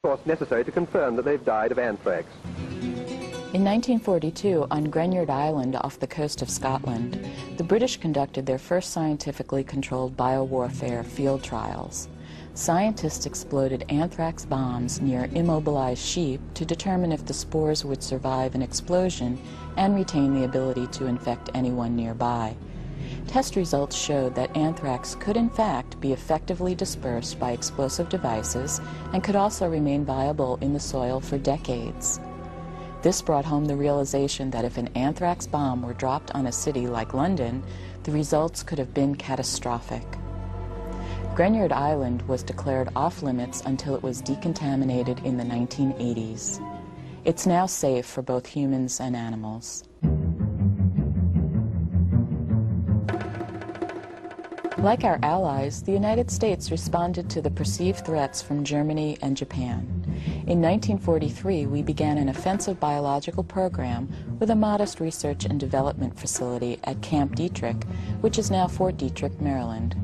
Course necessary to confirm that they've died of anthrax. In 1942, on Greenyard Island off the coast of Scotland, the British conducted their first scientifically controlled biowarfare field trials. Scientists exploded anthrax bombs near immobilized sheep to determine if the spores would survive an explosion and retain the ability to infect anyone nearby. Test results showed that anthrax could in fact be effectively dispersed by explosive devices and could also remain viable in the soil for decades. This brought home the realization that if an anthrax bomb were dropped on a city like London, the results could have been catastrophic. Greenyard Island was declared off-limits until it was decontaminated in the 1980s. It's now safe for both humans and animals. Like our allies, the United States responded to the perceived threats from Germany and Japan. In 1943, we began an offensive biological program with a modest research and development facility at Camp Detrick, which is now Fort Detrick, Maryland.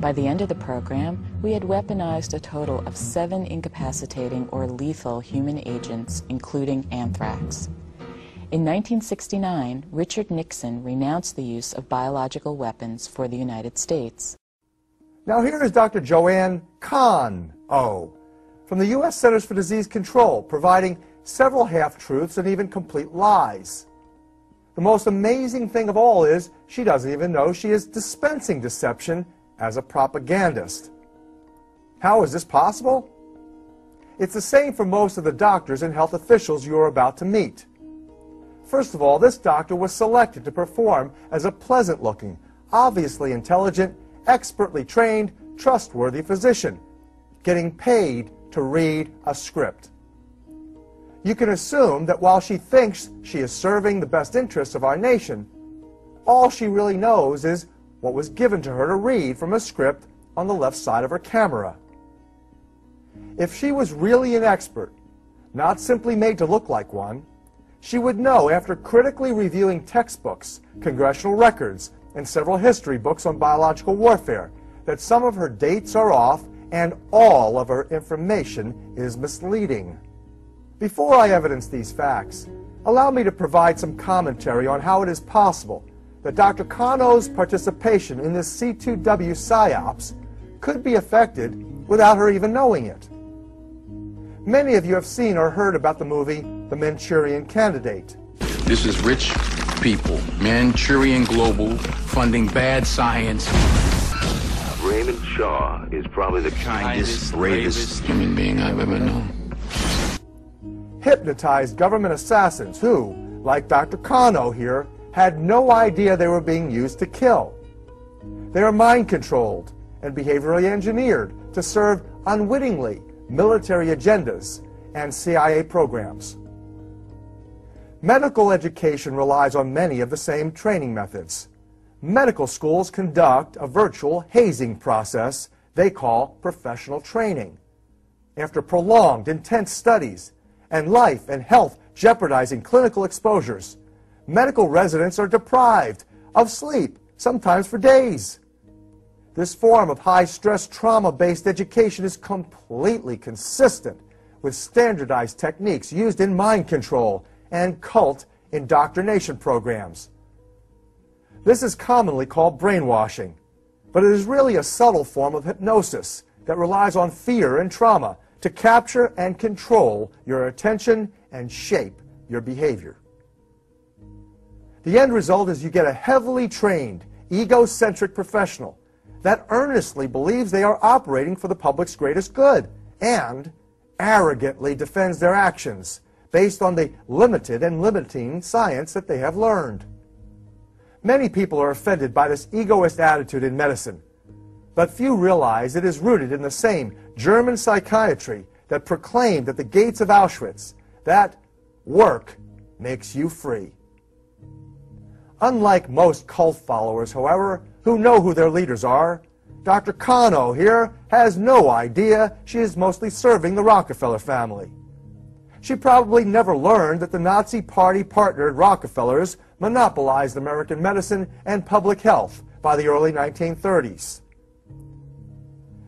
By the end of the program, we had weaponized a total of 7 incapacitating or lethal human agents, including anthrax. In 1969, Richard Nixon renounced the use of biological weapons for the United States. Now here is Dr. Joanne Kahn-O from the U.S. Centers for Disease Control, providing several half-truths and even complete lies. The most amazing thing of all is she doesn't even know she is dispensing deception as a propagandist. How is this possible? It's the same for most of the doctors and health officials you are about to meet. First of all, this doctor was selected to perform as a pleasant-looking, obviously intelligent, expertly trained, trustworthy physician, getting paid to read a script. You can assume that while she thinks she is serving the best interests of our nation, all she really knows is what was given to her to read from a script on the left side of her camera. If she was really an expert, not simply made to look like one, she would know after critically reviewing textbooks, congressional records, and several history books on biological warfare that some of her dates are off and all of her information is misleading. Before I evidence these facts, allow me to provide some commentary on how it is possible that Dr. Kahn-O's participation in this C2W PSYOPs could be effected without her even knowing it. Many of you have seen or heard about the movie The Manchurian Candidate. This is rich people, Manchurian Global, funding bad science. Raymond Shaw is probably the kindest, bravest human being I've ever known. Hypnotized government assassins who, like Dr. Kahn-O here, had no idea they were being used to kill. They are mind-controlled and behaviorally engineered to serve unwittingly military agendas and CIA programs. Medical education relies on many of the same training methods. Medical schools conduct a virtual hazing process they call professional training. After prolonged, intense studies and life and health jeopardizing clinical exposures, medical residents are deprived of sleep, sometimes for days. This form of high-stress, trauma-based education is completely consistent with standardized techniques used in mind control and cult indoctrination programs. This is commonly called brainwashing, but it is really a subtle form of hypnosis that relies on fear and trauma to capture and control your attention and shape your behavior. The end result is you get a heavily trained, egocentric professional that earnestly believes they are operating for the public's greatest good and arrogantly defends their actions based on the limited and limiting science that they have learned. Many people are offended by this egoist attitude in medicine, but few realize it is rooted in the same German psychiatry that proclaimed at the gates of Auschwitz that work makes you free. Unlike most cult followers, however, who know who their leaders are, Dr. Kahn-O here has no idea she is mostly serving the Rockefeller family. She probably never learned that the Nazi Party partnered Rockefellers monopolized American medicine and public health by the early 1930s.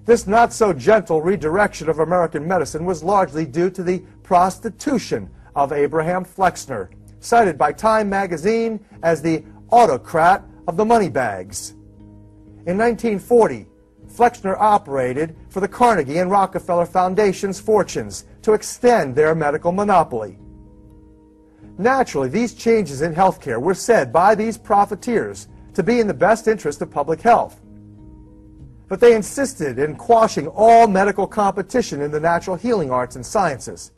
This not-so-gentle redirection of American medicine was largely due to the prostitution of Abraham Flexner, cited by Time magazine as the autocrat of the moneybags. In 1940, Flexner operated for the Carnegie and Rockefeller Foundation's fortunes to extend their medical monopoly. Naturally, these changes in healthcare were said by these profiteers to be in the best interest of public health. But they insisted in quashing all medical competition in the natural healing arts and sciences,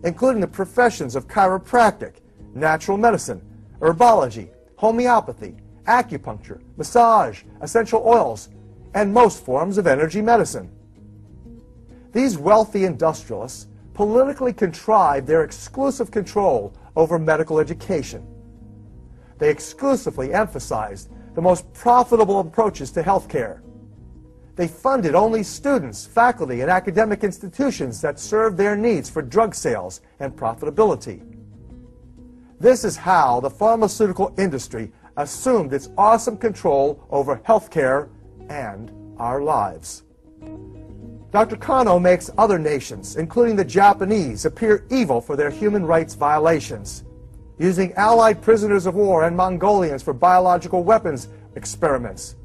including the professions of chiropractic, natural medicine, herbology, homeopathy, acupuncture, massage, essential oils, and most forms of energy medicine. These wealthy industrialists politically contrived their exclusive control over medical education. They exclusively emphasized the most profitable approaches to healthcare. They funded only students, faculty, and academic institutions that served their needs for drug sales and profitability. This is how the pharmaceutical industry assumed its awesome control over healthcare and our lives. Dr. Kano makes other nations, including the Japanese, appear evil for their human rights violations, using Allied prisoners of war and Mongolians for biological weapons experiments.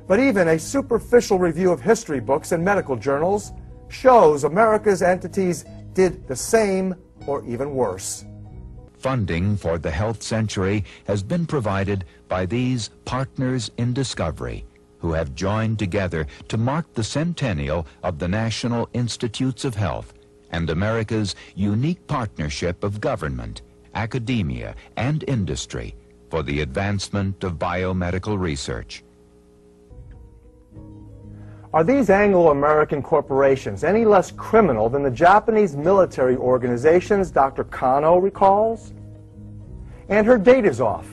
But even a superficial review of history books and medical journals shows America's entities did the same or even worse. Funding for the health century has been provided by these partners in discovery, who have joined together to mark the centennial of the National Institutes of Health and America's unique partnership of government, academia, and industry for the advancement of biomedical research. Are these Anglo-American corporations any less criminal than the Japanese military organizations Dr. Kano recalls? And her date is off.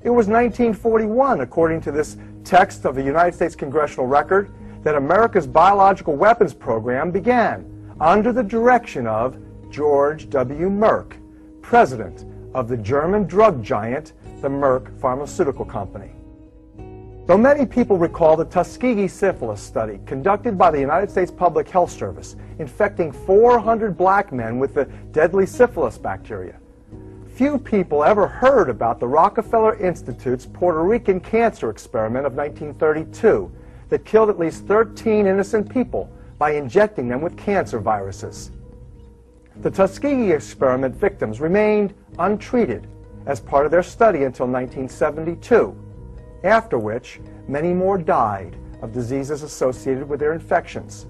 It was 1941, according to this text of the United States Congressional Record, that America's biological weapons program began under the direction of George W. Merck, president of the German drug giant, the Merck Pharmaceutical Company. Though many people recall the Tuskegee syphilis study conducted by the United States Public Health Service, infecting 400 black men with the deadly syphilis bacteria, few people ever heard about the Rockefeller Institute's Puerto Rican cancer experiment of 1932 that killed at least 13 innocent people by injecting them with cancer viruses. The Tuskegee experiment victims remained untreated as part of their study until 1972, after which many more died of diseases associated with their infections.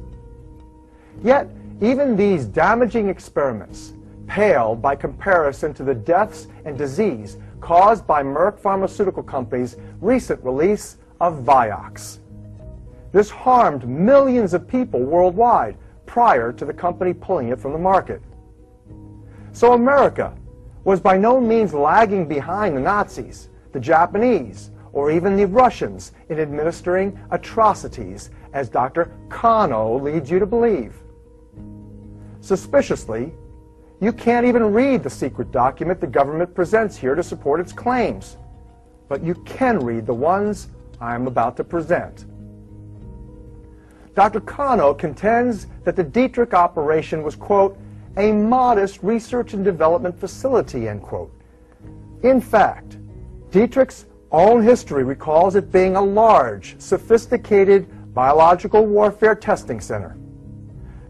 Yet, even these damaging experiments paled by comparison to the deaths and disease caused by Merck Pharmaceutical Company's recent release of Vioxx. This harmed millions of people worldwide prior to the company pulling it from the market. So America was by no means lagging behind the Nazis, the Japanese, or even the Russians in administering atrocities, as Dr. Kano leads you to believe. Suspiciously, you can't even read the secret document the government presents here to support its claims, but you can read the ones I'm about to present. Dr. Kano contends that the Dietrich operation was, quote, a modest research and development facility, end quote. In fact, Dietrich's own history recalls it being a large, sophisticated biological warfare testing center.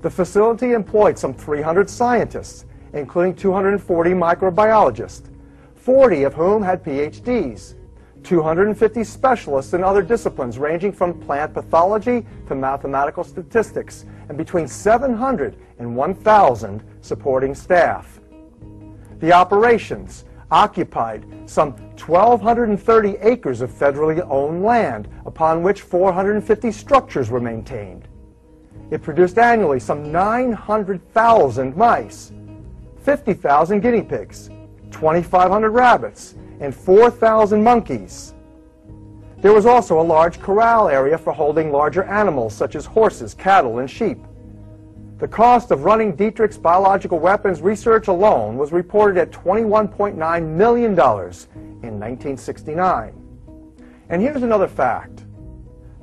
The facility employed some 300 scientists, including 240 microbiologists, 40 of whom had PhDs, 250 specialists in other disciplines ranging from plant pathology to mathematical statistics, and between 700 and 1,000 supporting staff. The operations occupied some 1,230 acres of federally owned land, upon which 450 structures were maintained. It produced annually some 900,000 mice, 50,000 guinea pigs, 2,500 rabbits, and 4,000 monkeys. There was also a large corral area for holding larger animals such as horses, cattle, and sheep. The cost of running Dietrich's biological weapons research alone was reported at $21.9 million in 1969. And here's another fact.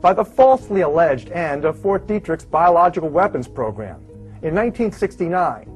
by the falsely alleged end of Fort Detrick's biological weapons program. In 1969,